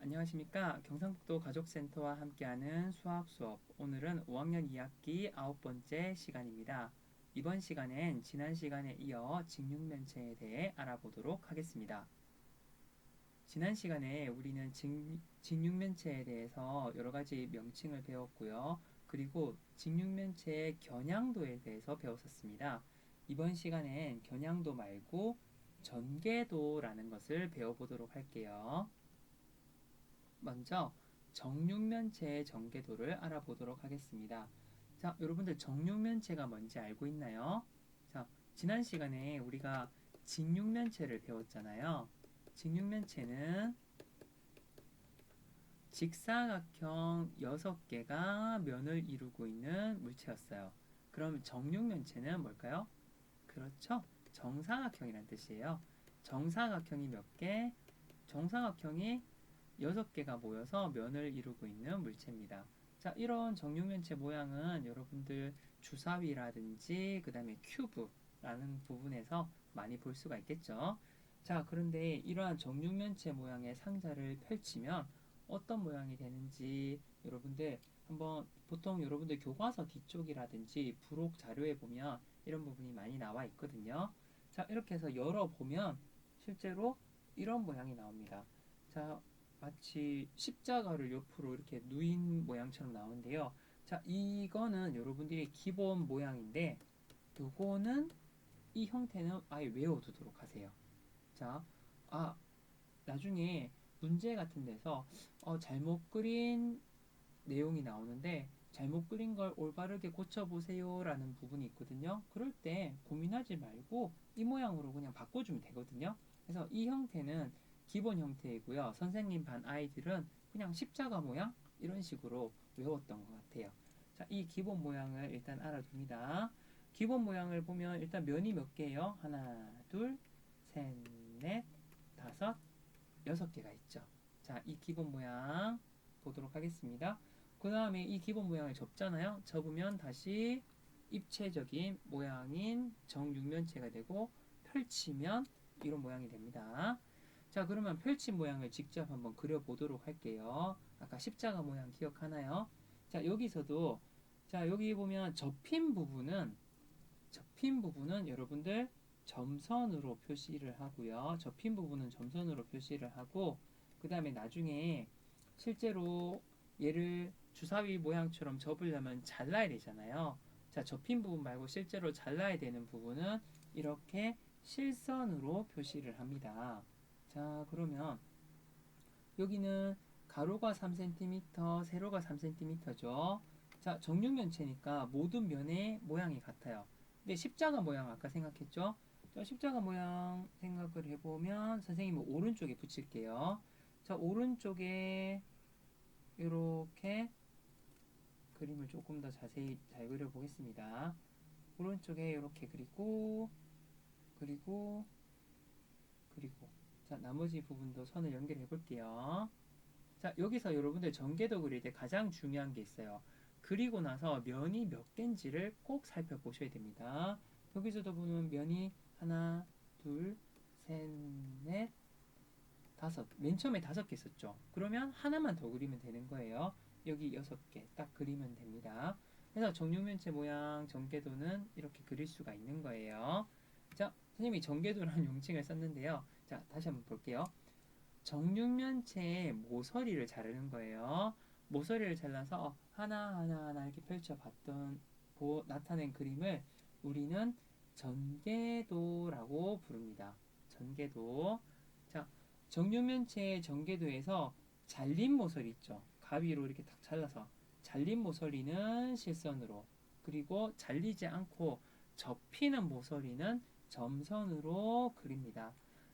안녕하십니까. 경상북도 가족센터와 함께하는 수학 수업. 오늘은 5학년 2학기 9번째 시간입니다. 이번 시간엔 지난 시간에 이어 직육면체에 대해 알아보도록 하겠습니다. 지난 시간에 우리는 직육면체에 대해서 여러 가지 명칭을 배웠고요. 그리고 직육면체의 겨냥도에 대해서 배웠었습니다. 이번 시간엔 겨냥도 말고 전개도라는 것을 배워보도록 할게요. 먼저 정육면체의 전개도를 알아보도록 하겠습니다. 자, 여러분들 정육면체가 뭔지 알고 있나요? 자, 지난 시간에 우리가 직육면체를 배웠잖아요. 직육면체는 직사각형 6개가 면을 이루고 있는 물체였어요. 그럼 정육면체는 뭘까요? 그렇죠. 정사각형이란 뜻이에요. 정사각형이 몇 개? 정사각형이 6개가 모여서 면을 이루고 있는 물체입니다. 자, 이런 정육면체 모양은 여러분들 주사위라든지 그 다음에 큐브라는 부분에서 많이 볼 수가 있겠죠. 자, 그런데 이러한 정육면체 모양의 상자를 펼치면 어떤 모양이 되는지 여러분들 한번 보통 여러분들 교과서 뒤쪽이라든지 부록 자료에 보면 이런 부분이 많이 나와 있거든요. 자, 이렇게 해서 열어보면 실제로 이런 모양이 나옵니다. 자, 마치 십자가를 옆으로 이렇게 누인 모양처럼 나오는데요. 자, 이거는 여러분들이 기본 모양인데, 요거는 이 형태는 아예 외워두도록 하세요. 자, 나중에 문제 같은 데서 잘못 그린 내용이 나오는데, 잘못 그린 걸 올바르게 고쳐보세요 라는 부분이 있거든요. 그럴 때 고민하지 말고 이 모양으로 그냥 바꿔주면 되거든요. 그래서 이 형태는 기본 형태이고요. 선생님 반 아이들은 그냥 십자가 모양 이런 식으로 외웠던 것 같아요. 자, 이 기본 모양을 일단 알아둡니다. 기본 모양을 보면 일단 면이 몇 개예요? 하나, 둘, 셋, 넷, 다섯, 6개가 있죠. 자, 이 기본 모양 보도록 하겠습니다. 그 다음에 이 기본 모양을 접잖아요. 접으면 다시 입체적인 모양인 정육면체가 되고 펼치면 이런 모양이 됩니다. 자, 그러면 펼친 모양을 직접 한번 그려보도록 할게요. 아까 십자가 모양 기억하나요? 자, 여기서도 자, 여기 보면 접힌 부분은 여러분들 점선으로 표시를 하고요. 접힌 부분은 점선으로 표시를 하고 그 다음에 나중에 실제로 얘를 주사위 모양처럼 접으려면 잘라야 되잖아요. 자, 접힌 부분 말고 실제로 잘라야 되는 부분은 이렇게 실선으로 표시를 합니다. 자, 그러면 여기는 가로가 3cm, 세로가 3cm죠. 자, 정육면체니까 모든 면의 모양이 같아요. 근데 십자가 모양 아까 생각했죠? 자, 십자가 모양 생각을 해보면 선생님은 오른쪽에 붙일게요. 자, 오른쪽에 이렇게 그림을 조금 더 자세히 잘 그려보겠습니다. 오른쪽에 이렇게 그리고 그리고 그리고 자, 나머지 부분도 선을 연결해 볼게요. 자, 여기서 여러분들 전개도 그릴 때 가장 중요한 게 있어요. 그리고 나서 면이 몇 개인지를 꼭 살펴보셔야 됩니다. 여기서도 보면 면이 하나, 둘, 셋, 넷, 다섯. 맨 처음에 5개 있었죠. 그러면 하나만 더 그리면 되는 거예요. 여기 6개 딱 그리면 됩니다. 그래서 정육면체 모양 전개도는 이렇게 그릴 수가 있는 거예요. 자, 선생님이 전개도라는 용칭을 썼는데요. 자, 다시 한번 볼게요. 정육면체의 모서리를 자르는 거예요. 모서리를 잘라서 하나하나 이렇게 펼쳐봤던 나타낸 그림을 우리는 전개도라고 부릅니다. 전개도. 자, 정육면체의 전개도에서 잘린 모서리 있죠. 가위로 이렇게 탁 잘라서 잘린 모서리는 실선으로, 그리고 잘리지 않고 접히는 모서리는 점선으로 그립니다.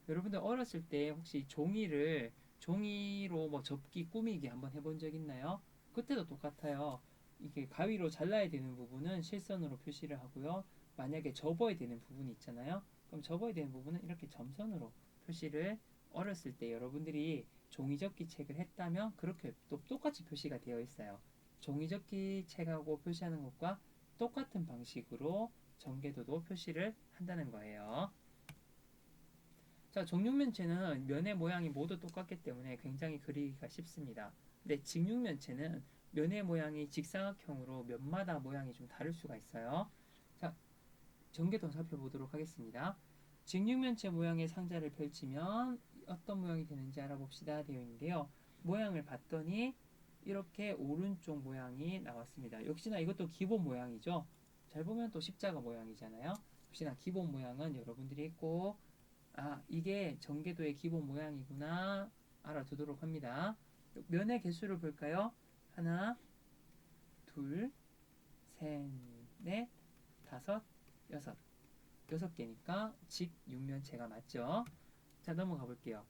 여러분들 어렸을 때 혹시 종이로 뭐 접기 꾸미기 한번 해본 적 있나요? 그때도 똑같아요. 이게 가위로 잘라야 되는 부분은 실선으로 표시를 하고요. 만약에 접어야 되는 부분이 있잖아요. 그럼 접어야 되는 부분은 이렇게 점선으로 표시를 어렸을 때 여러분들이 종이접기 책을 했다면 그렇게 또 똑같이 표시가 되어 있어요. 종이접기 책하고 표시하는 것과 똑같은 방식으로 전개도도 표시를 한다는 거예요. 자, 정육면체는 면의 모양이 모두 똑같기 때문에 굉장히 그리기가 쉽습니다. 근데 직육면체는 면의 모양이 직사각형으로 면마다 모양이 좀 다를 수가 있어요. 자, 전개도 살펴보도록 하겠습니다. 직육면체 모양의 상자를 펼치면 어떤 모양이 되는지 알아봅시다 되어 있는데요. 모양을 봤더니 이렇게 오른쪽 모양이 나왔습니다. 역시나 이것도 기본 모양이죠. 잘 보면 또 십자가 모양이잖아요. 역시나 기본 모양은 여러분들이 꼭 이게 전개도의 기본 모양이구나 알아두도록 합니다. 면의 개수를 볼까요? 하나, 둘, 셋, 넷, 다섯, 여섯. 6개니까 직육면체가 맞죠? 자, 넘어가 볼게요.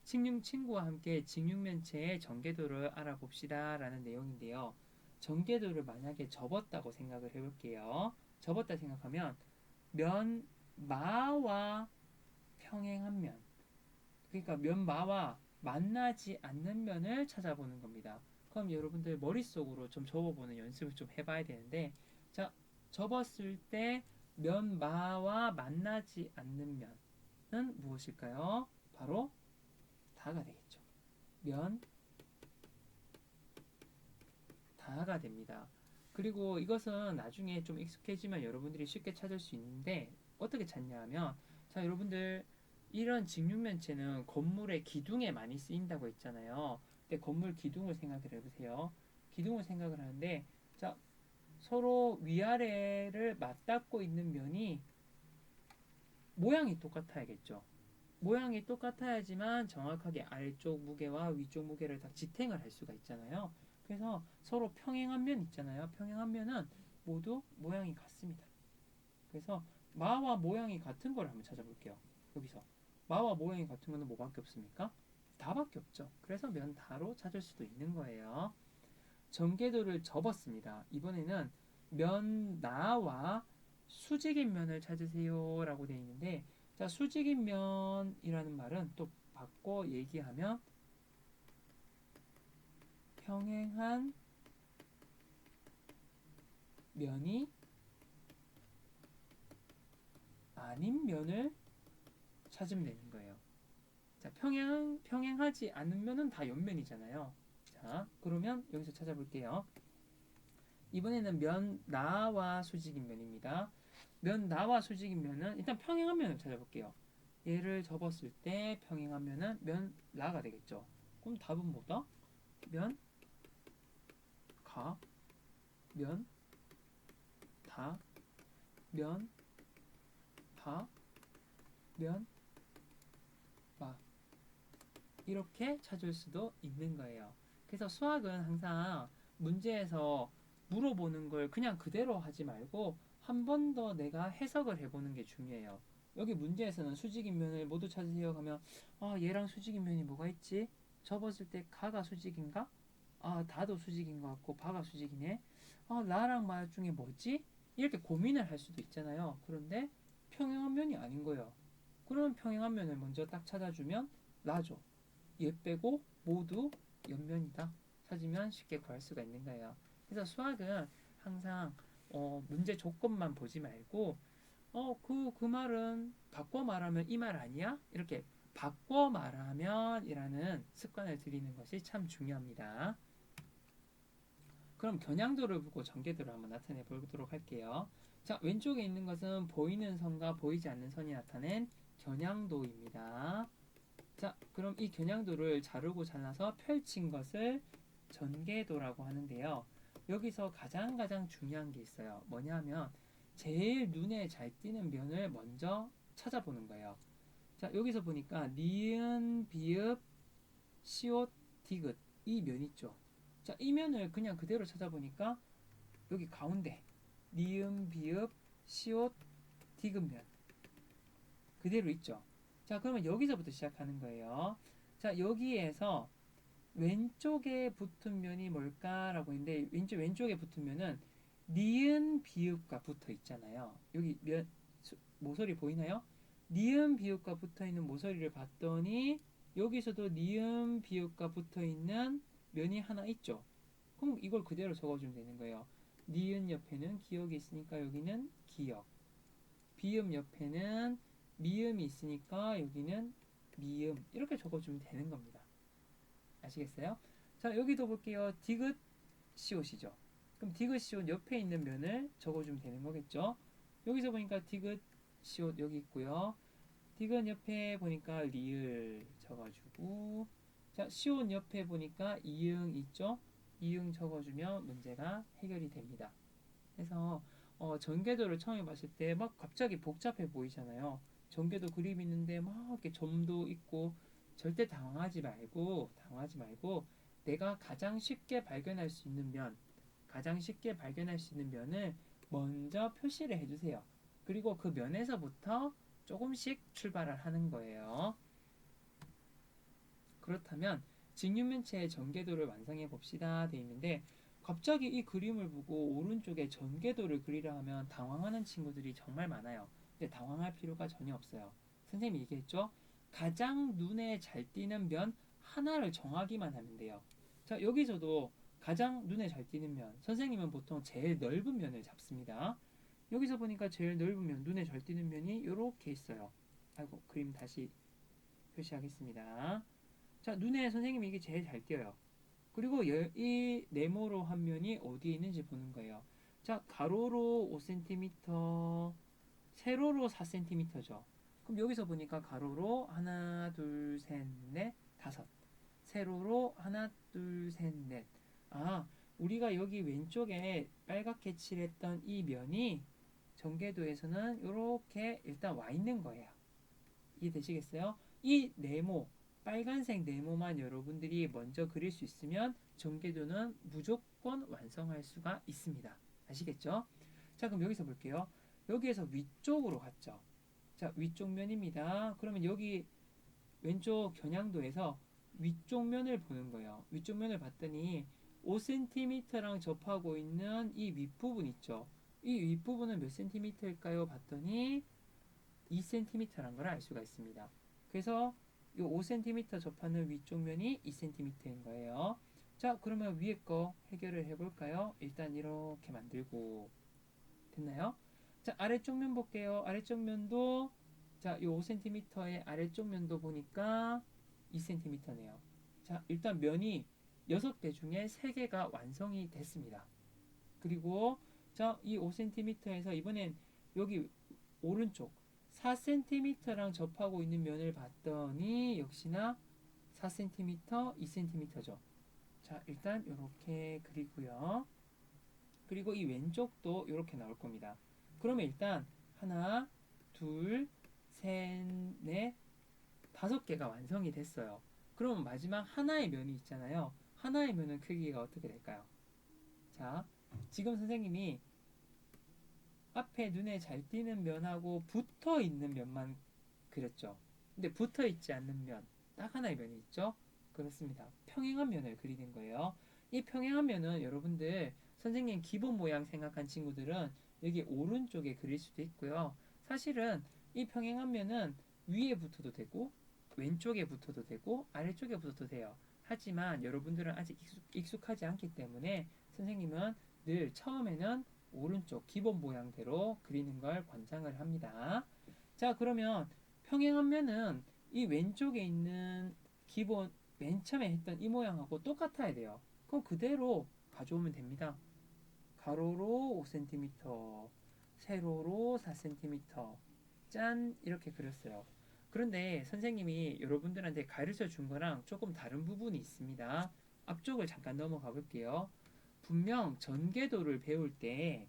친구와 함께 직육면체의 전개도를 알아봅시다 라는 내용인데요. 전개도를 만약에 접었다고 생각을 해볼게요. 접었다 생각하면 면마와 평행한 면, 그러니까 면마와 만나지 않는 면을 찾아보는 겁니다. 그럼 여러분들 머릿속으로 좀 접어보는 연습을 좀 해봐야 되는데, 자, 접었을 때 면마와 만나지 않는 면은 무엇일까요? 바로 다가 되겠죠. 면 다가 됩니다. 그리고 이것은 나중에 좀 익숙해지면 여러분들이 쉽게 찾을 수 있는데 어떻게 찾냐 하면, 자, 여러분들 이런 직육면체는 건물의 기둥에 많이 쓰인다고 했잖아요. 근데 건물 기둥을 생각을 해보세요. 기둥을 생각을 하는데, 자, 서로 위아래를 맞닿고 있는 면이 모양이 똑같아야겠죠. 모양이 똑같아야지만 정확하게 아래쪽 무게와 위쪽 무게를 다 지탱을 할 수가 있잖아요. 그래서 서로 평행한 면 있잖아요. 평행한 면은 모두 모양이 같습니다. 그래서 마와 모양이 같은 걸 한번 찾아볼게요. 여기서 마와 모양이 같은 거는 뭐밖에 없습니까? 다밖에 없죠. 그래서 면 다로 찾을 수도 있는 거예요. 전개도를 접었습니다. 이번에는 면 나와 수직인 면을 찾으세요 라고 되어 있는데, 자, 수직인 면이라는 말은 또 바꿔 얘기하면 평행한 면이 아닌 면을 찾으면 되는 거예요. 자, 평행하지 않은 면은 다 옆면이잖아요. 자, 그러면 여기서 찾아볼게요. 이번에는 면 나와 수직인 면입니다. 면 나와 수직인 면은 일단 평행한 면을 찾아볼게요. 얘를 접었을 때 평행한 면은 면 나가 되겠죠. 그럼 답은 뭐다? 면 가, 면 다, 면 바, 면 마. 이렇게 찾을 수도 있는 거예요. 그래서 수학은 항상 문제에서 물어보는 걸 그냥 그대로 하지 말고 한 번 더 내가 해석을 해보는 게 중요해요. 여기 문제에서는 수직인면을 모두 찾으세요 하면, 얘랑 수직인면이 뭐가 있지? 접었을 때 가가 수직인가? 다도 수직인 것 같고 바가 수직이네. 나랑 마 중에 뭐지? 이렇게 고민을 할 수도 있잖아요. 그런데 평행한 면이 아닌 거예요. 그럼 평행한 면을 먼저 딱 찾아주면 나죠. 얘 빼고 모두 옆면이다 찾으면 쉽게 구할 수가 있는 거예요. 그래서 수학은 항상 문제 조건만 보지 말고 그 말은 바꿔 말하면 이 말 아니야? 이렇게 바꿔 말하면 이라는 습관을 들이는 것이 참 중요합니다. 그럼 겨냥도를 보고 전개도를 한번 나타내 보도록 할게요. 자, 왼쪽에 있는 것은 보이는 선과 보이지 않는 선이 나타낸 겨냥도입니다. 자, 그럼 이 겨냥도를 자르고 잘라서 펼친 것을 전개도라고 하는데요. 여기서 가장 중요한 게 있어요. 뭐냐면 제일 눈에 잘 띄는 면을 먼저 찾아보는 거예요. 자, 여기서 보니까 니은, 비읍, 시옷, 디귿 이 면 있죠. 자, 이 면을 그냥 그대로 찾아보니까 여기 가운데 니은, 비읍, 시옷, 디귿면 그대로 있죠. 자, 그러면 여기서부터 시작하는 거예요. 자, 여기에서 왼쪽에 붙은 면이 뭘까라고 했는데 왼쪽에 붙은 면은 니은 비읍과 붙어 있잖아요. 여기 모서리 보이나요? 니은 비읍과 붙어 있는 모서리를 봤더니 여기서도 니은 비읍과 붙어 있는 면이 하나 있죠. 그럼 이걸 그대로 적어주면 되는 거예요. 니은 옆에는 기역이 있으니까 여기는 기역. 비읍 옆에는 미음이 있으니까 여기는 미음 이렇게 적어주면 되는 겁니다. 아시겠어요? 자, 여기도 볼게요. 디귿 시옷이죠. 그럼 디귿 시옷 옆에 있는 면을 적어주면 되는 거겠죠? 여기서 보니까 디귿 시옷 여기 있고요. 디귿 옆에 보니까 리을 적어주고, 자, 시옷 옆에 보니까 이응 있죠? 이응 적어주면 문제가 해결이 됩니다. 그래서 전개도를 처음에 봤을 때 막 갑자기 복잡해 보이잖아요. 전개도 그림 있는데 막 이렇게 점도 있고 절대 당황하지 말고 내가 가장 쉽게 발견할 수 있는 면, 가장 쉽게 발견할 수 있는 면을 먼저 표시를 해주세요. 그리고 그 면에서부터 조금씩 출발을 하는 거예요. 그렇다면 직육면체의 전개도를 완성해 봅시다 돼 있는데 갑자기 이 그림을 보고 오른쪽에 전개도를 그리려 하면 당황하는 친구들이 정말 많아요. 근데 당황할 필요가 전혀 없어요. 선생님이 얘기했죠? 가장 눈에 잘 띄는 면 하나를 정하기만 하면 돼요. 자, 여기서도 가장 눈에 잘 띄는 면, 선생님은 보통 제일 넓은 면을 잡습니다. 여기서 보니까 제일 넓은 면, 눈에 잘 띄는 면이 이렇게 있어요. 아이고, 그림 다시 표시하겠습니다. 자, 눈에 선생님이 이게 제일 잘 띄어요. 그리고 이 네모로 한 면이 어디에 있는지 보는 거예요. 자, 가로로 5cm, 세로로 4cm죠. 그럼 여기서 보니까 가로로 하나, 둘, 셋, 넷, 다섯. 세로로 하나, 둘, 셋, 넷. 아, 우리가 여기 왼쪽에 빨갛게 칠했던 이 면이 전개도에서는 이렇게 일단 와 있는 거예요. 이해되시겠어요? 이 네모, 빨간색 네모만 여러분들이 먼저 그릴 수 있으면 전개도는 무조건 완성할 수가 있습니다. 아시겠죠? 자, 그럼 여기서 볼게요. 여기에서 위쪽으로 갔죠. 자, 위쪽 면입니다. 그러면 여기 왼쪽 겨냥도에서 위쪽 면을 보는 거예요. 위쪽 면을 봤더니 5cm랑 접하고 있는 이 윗부분 있죠. 이 윗부분은 몇 cm일까요? 봤더니 2cm라는 걸 알 수가 있습니다. 그래서 이 5cm 접하는 위쪽 면이 2cm인 거예요. 자, 그러면 위에 거 해결을 해볼까요? 일단 이렇게 만들고 됐나요? 자, 아래쪽 면 볼게요. 아래쪽 면도 자, 이 5cm의 아래쪽 면도 보니까 2cm네요. 자, 일단 면이 6개 중에 3개가 완성이 됐습니다. 그리고 자, 이 5cm에서 이번엔 여기 오른쪽 4cm랑 접하고 있는 면을 봤더니 역시나 4cm, 2cm죠. 자, 일단 이렇게 그리고요. 그리고 이 왼쪽도 이렇게 나올 겁니다. 그러면 일단 하나, 둘, 셋, 넷, 5개가 완성이 됐어요. 그럼 마지막 하나의 면이 있잖아요. 하나의 면은 크기가 어떻게 될까요? 자, 지금 선생님이 앞에 눈에 잘 띄는 면하고 붙어 있는 면만 그렸죠. 근데 붙어 있지 않는 면, 딱 하나의 면이 있죠. 그렇습니다. 평행한 면을 그리는 거예요. 이 평행한 면은 여러분들 선생님 기본 모양 생각한 친구들은 여기 오른쪽에 그릴 수도 있고요. 사실은 이 평행한 면은 위에 붙어도 되고 왼쪽에 붙어도 되고 아래쪽에 붙어도 돼요. 하지만 여러분들은 아직 익숙하지 않기 때문에 선생님은 늘 처음에는 오른쪽 기본 모양대로 그리는 걸 권장을 합니다. 자, 그러면 평행한 면은 이 왼쪽에 있는 기본 맨 처음에 했던 이 모양하고 똑같아야 돼요. 그럼 그대로 가져오면 됩니다. 가로로 5cm, 세로로 4cm, 짠 이렇게 그렸어요. 그런데 선생님이 여러분들한테 가르쳐 준 거랑 조금 다른 부분이 있습니다. 앞쪽을 잠깐 넘어가 볼게요. 분명 전개도를 배울 때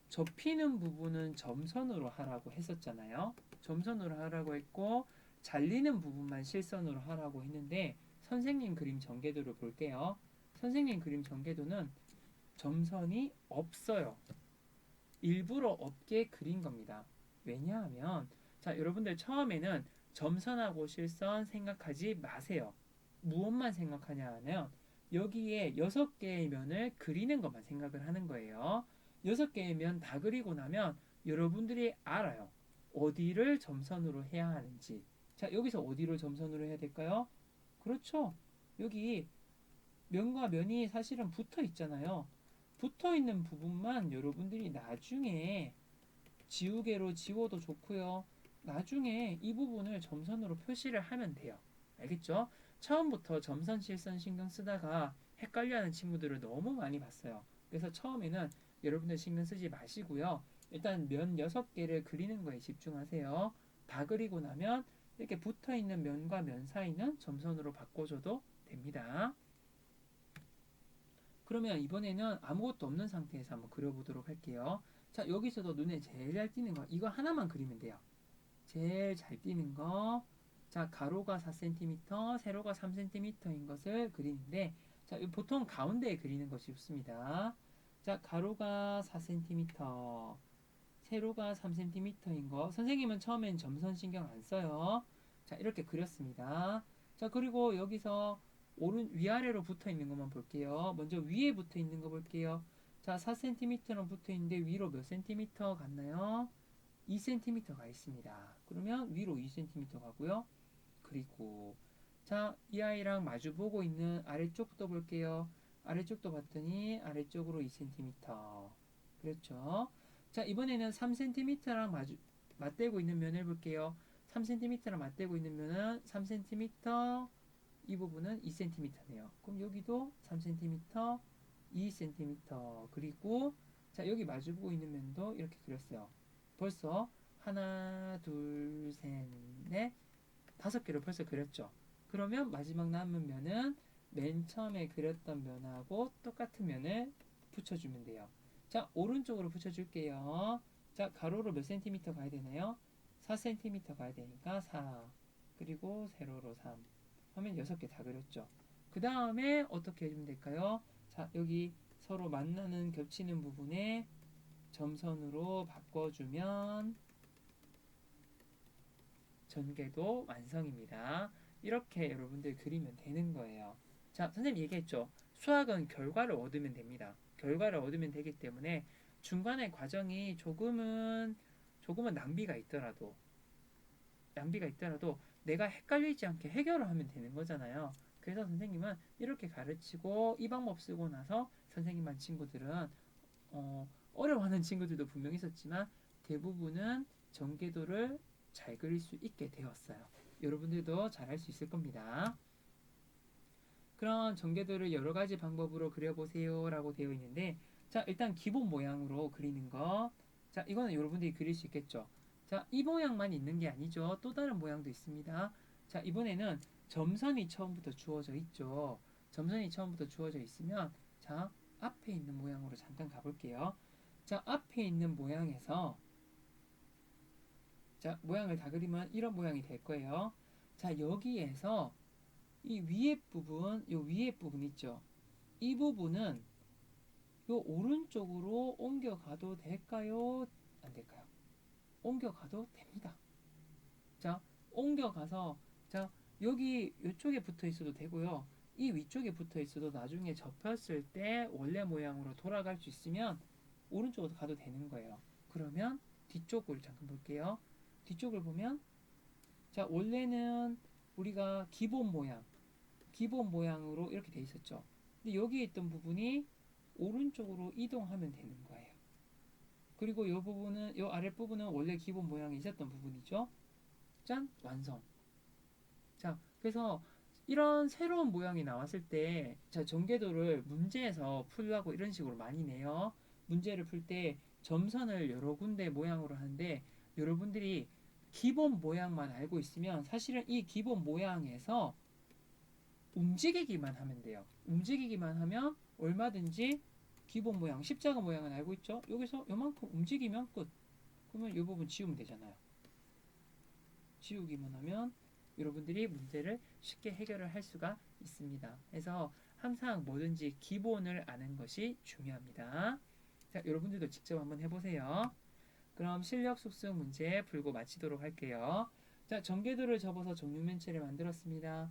접히는 부분은 점선으로 하라고 했었잖아요. 점선으로 하라고 했고 잘리는 부분만 실선으로 하라고 했는데 선생님 그림 전개도를 볼게요. 선생님 그림 전개도는 점선이 없어요. 일부러 없게 그린 겁니다. 왜냐하면 자, 여러분들 처음에는 점선하고 실선 생각하지 마세요. 무엇만 생각하냐 하면 여기에 6개의 면을 그리는 것만 생각을 하는 거예요. 6개의 면 다 그리고 나면 여러분들이 알아요. 어디를 점선으로 해야 하는지. 자, 여기서 어디를 점선으로 해야 될까요? 그렇죠. 여기 면과 면이 사실은 붙어 있잖아요. 붙어 있는 부분만 여러분들이 나중에 지우개로 지워도 좋고요. 나중에 이 부분을 점선으로 표시를 하면 돼요. 알겠죠? 처음부터 점선, 실선 신경 쓰다가 헷갈려하는 친구들을 너무 많이 봤어요. 그래서 처음에는 여러분들 신경 쓰지 마시고요. 일단 면 6개를 그리는 거에 집중하세요. 다 그리고 나면 이렇게 붙어 있는 면과 면 사이는 점선으로 바꿔줘도 됩니다. 그러면 이번에는 아무것도 없는 상태에서 한번 그려보도록 할게요. 자, 여기서도 눈에 제일 잘 띄는 거, 이거 하나만 그리면 돼요. 제일 잘 띄는 거, 자, 가로가 4cm, 세로가 3cm인 것을 그리는데, 자, 보통 가운데에 그리는 것이 좋습니다. 자, 가로가 4cm, 세로가 3cm인 거, 선생님은 처음엔 점선 신경 안 써요. 자, 이렇게 그렸습니다. 자, 그리고 여기서 위아래로 붙어 있는 것만 볼게요. 먼저 위에 붙어 있는 거 볼게요. 자, 4cm랑 붙어 있는데 위로 몇 cm 갔나요? 2cm 가 있습니다. 그러면 위로 2cm 가고요. 그리고 자, 이 아이랑 마주 보고 있는 아래쪽부터 볼게요. 아래쪽도 봤더니 아래쪽으로 2cm. 그렇죠? 자, 이번에는 3cm랑 맞대고 있는 면을 볼게요. 3cm랑 맞대고 있는 면은 3cm, 이 부분은 2cm네요. 그럼 여기도 3cm, 2cm. 그리고 자, 여기 마주보고 있는 면도 이렇게 그렸어요. 벌써 하나, 둘, 셋, 넷, 5개를 벌써 그렸죠. 그러면 마지막 남은 면은 맨 처음에 그렸던 면하고 똑같은 면을 붙여주면 돼요. 자, 오른쪽으로 붙여줄게요. 자, 가로로 몇 센티미터 가야 되나요? 4cm 가야 되니까 4. 그리고 세로로 3. 하면 6개 다 그렸죠. 그 다음에 어떻게 해주면 될까요? 자, 여기 서로 만나는 겹치는 부분에 점선으로 바꿔주면 전개도 완성입니다. 이렇게 여러분들 그리면 되는 거예요. 자, 선생님 얘기했죠. 수학은 결과를 얻으면 됩니다. 결과를 얻으면 되기 때문에 중간에 과정이 조금은 낭비가 있더라도 내가 헷갈리지 않게 해결을 하면 되는 거잖아요. 그래서 선생님은 이렇게 가르치고 이 방법 쓰고 나서 선생님 반 친구들은 어려워하는 친구들도 분명히 있었지만 대부분은 전개도를 잘 그릴 수 있게 되었어요. 여러분들도 잘 할 수 있을 겁니다. 그런 전개도를 여러 가지 방법으로 그려보세요 라고 되어 있는데, 자, 일단 기본 모양으로 그리는 거. 자, 이거는 여러분들이 그릴 수 있겠죠. 자, 이 모양만 있는 게 아니죠. 또 다른 모양도 있습니다. 자, 이번에는 점선이 처음부터 주어져 있죠. 점선이 처음부터 주어져 있으면, 자, 앞에 있는 모양으로 잠깐 가볼게요. 자, 앞에 있는 모양에서, 자, 모양을 다 그리면 이런 모양이 될 거예요. 자, 여기에서 이 위에 부분 있죠. 이 부분은 요 오른쪽으로 옮겨가도 될까요? 안 될까요? 옮겨가도 됩니다. 자, 옮겨가서, 자, 여기 이쪽에 붙어 있어도 되고요. 이 위쪽에 붙어 있어도 나중에 접혔을 때 원래 모양으로 돌아갈 수 있으면 오른쪽으로 가도 되는 거예요. 그러면 뒤쪽을 잠깐 볼게요. 뒤쪽을 보면, 자, 원래는 우리가 기본 모양으로 이렇게 돼 있었죠. 근데 여기에 있던 부분이 오른쪽으로 이동하면 되는 거예요. 그리고 이 아랫부분은 원래 기본 모양이 있었던 부분이죠. 짠! 완성. 자, 그래서 이런 새로운 모양이 나왔을 때, 자, 전개도를 문제에서 풀라고 이런 식으로 많이 내요. 문제를 풀 때 점선을 여러 군데 모양으로 하는데, 여러분들이 기본 모양만 알고 있으면 사실은 이 기본 모양에서 움직이기만 하면 돼요. 움직이기만 하면 얼마든지 기본 모양, 십자가 모양은 알고 있죠? 여기서 요만큼 움직이면 끝. 그러면 이 부분 지우면 되잖아요. 지우기만 하면 여러분들이 문제를 쉽게 해결을 할 수가 있습니다. 그래서 항상 뭐든지 기본을 아는 것이 중요합니다. 자, 여러분들도 직접 한번 해보세요. 그럼 실력 숙성 문제 풀고 마치도록 할게요. 자, 전개도를 접어서 정육면체를 만들었습니다.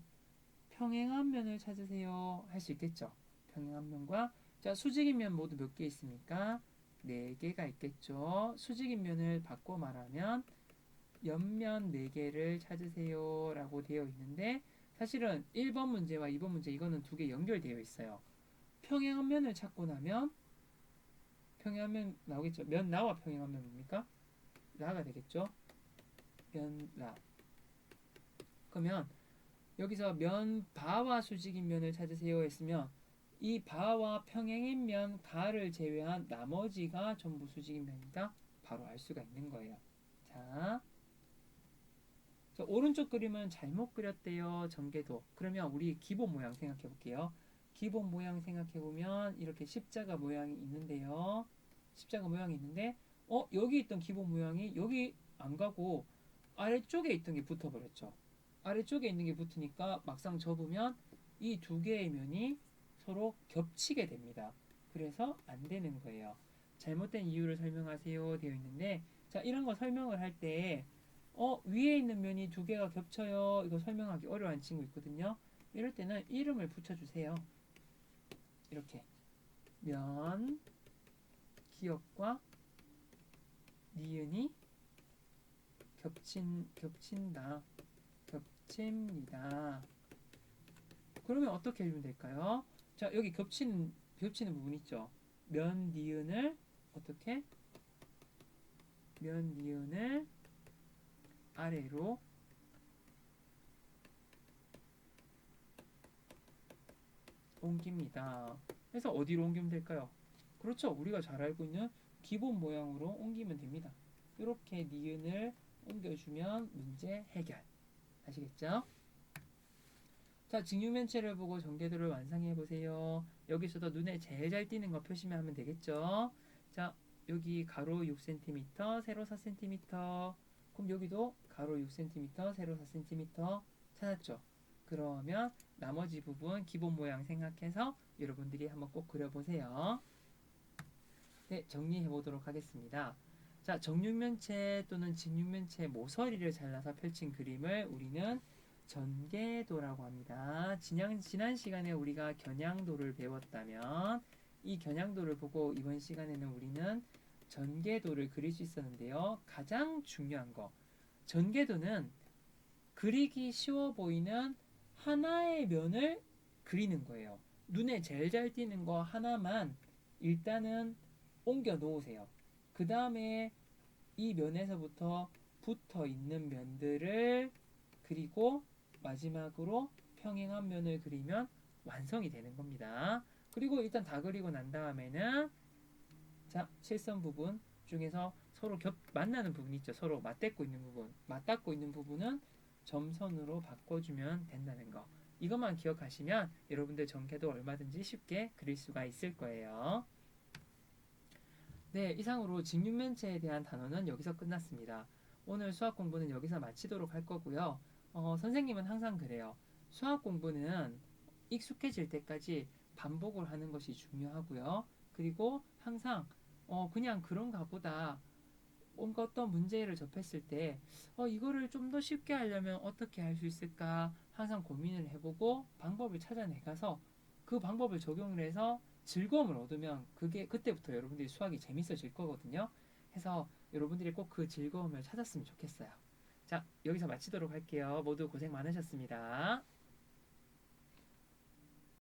평행한 면을 찾으세요. 할 수 있겠죠? 평행한 면과, 자, 수직인 면 모두 몇 개 있습니까? 4개가 있겠죠. 수직인 면을 바꿔 말하면 옆면 4개를 찾으세요 라고 되어 있는데, 사실은 1번 문제와 2번 문제 이거는 2개 연결되어 있어요. 평행한 면을 찾고 나면 평행한 면 나오겠죠. 면 나와 평행한 면 뭡니까? 라가 되겠죠. 면라. 그러면 여기서 면바와 수직인 면을 찾으세요 했으면 이 바와 평행인 면 가를 제외한 나머지가 전부 수직인 면이다. 바로 알 수가 있는 거예요. 자, 오른쪽 그림은 잘못 그렸대요. 전개도. 그러면 우리 기본 모양 생각해 볼게요. 기본 모양 생각해 보면 이렇게 십자가 모양이 있는데요. 십자가 모양이 있는데 여기 있던 기본 모양이 여기 안 가고 아래쪽에 있던 게 붙어버렸죠. 아래쪽에 있는 게 붙으니까 막상 접으면 이 두 개의 면이 서로 겹치게 됩니다. 그래서 안 되는 거예요. 잘못된 이유를 설명하세요 되어 있는데 자 이런 거 설명을 할 때 위에 있는 면이 두 개가 겹쳐요. 이거 설명하기 어려운 친구 있거든요. 이럴 때는 이름을 붙여주세요. 이렇게 면 기역과 니은이 겹친다. 겹칩니다. 그러면 어떻게 읽으면 될까요? 자, 여기 겹치는 부분 있죠. 면 니은을 어떻게? 면 니은을 아래로 옮깁니다. 그래서 어디로 옮기면 될까요? 그렇죠. 우리가 잘 알고 있는 기본 모양으로 옮기면 됩니다. 이렇게 니은을 옮겨주면 문제 해결. 아시겠죠? 자, 직육면체를 보고 전개도를 완성해 보세요. 여기서도 눈에 제일 잘 띄는 거 표시만 하면 되겠죠? 자, 여기 가로 6cm, 세로 4cm. 그럼 여기도 가로 6cm, 세로 4cm 찾았죠? 그러면 나머지 부분 기본 모양 생각해서 여러분들이 한번 꼭 그려보세요. 네, 정리해 보도록 하겠습니다. 자, 정육면체 또는 직육면체 모서리를 잘라서 펼친 그림을 우리는 전개도라고 합니다. 지난 시간에 우리가 겨냥도를 배웠다면 이 겨냥도를 보고 이번 시간에는 우리는 전개도를 그릴 수 있었는데요. 가장 중요한 거, 전개도는 그리기 쉬워 보이는 하나의 면을 그리는 거예요. 눈에 제일 잘 띄는 거 하나만 일단은 옮겨 놓으세요. 그 다음에 이 면에서부터 붙어 있는 면들을 그리고 마지막으로 평행한 면을 그리면 완성이 되는 겁니다. 그리고 일단 다 그리고 난 다음에는 자, 실선 부분 중에서 서로 만나는 부분 있죠. 서로 맞닿고 있는 부분. 맞닿고 있는 부분은 점선으로 바꿔주면 된다는 거. 이것만 기억하시면 여러분들 전개도 얼마든지 쉽게 그릴 수가 있을 거예요. 네, 이상으로 직육면체에 대한 단어는 여기서 끝났습니다. 오늘 수학 공부는 여기서 마치도록 할 거고요. 선생님은 항상 그래요. 수학 공부는 익숙해질 때까지 반복을 하는 것이 중요하고요. 그리고 항상 그냥 그런가 보다 뭔가 어떤 문제를 접했을 때 이거를 좀 더 쉽게 하려면 어떻게 할 수 있을까 항상 고민을 해보고 방법을 찾아내가서 그 방법을 적용을 해서 즐거움을 얻으면 그게 그때부터 여러분들이 수학이 재밌어질 거거든요. 해서 여러분들이 꼭 그 즐거움을 찾았으면 좋겠어요. 자, 여기서 마치도록 할게요. 모두 고생 많으셨습니다.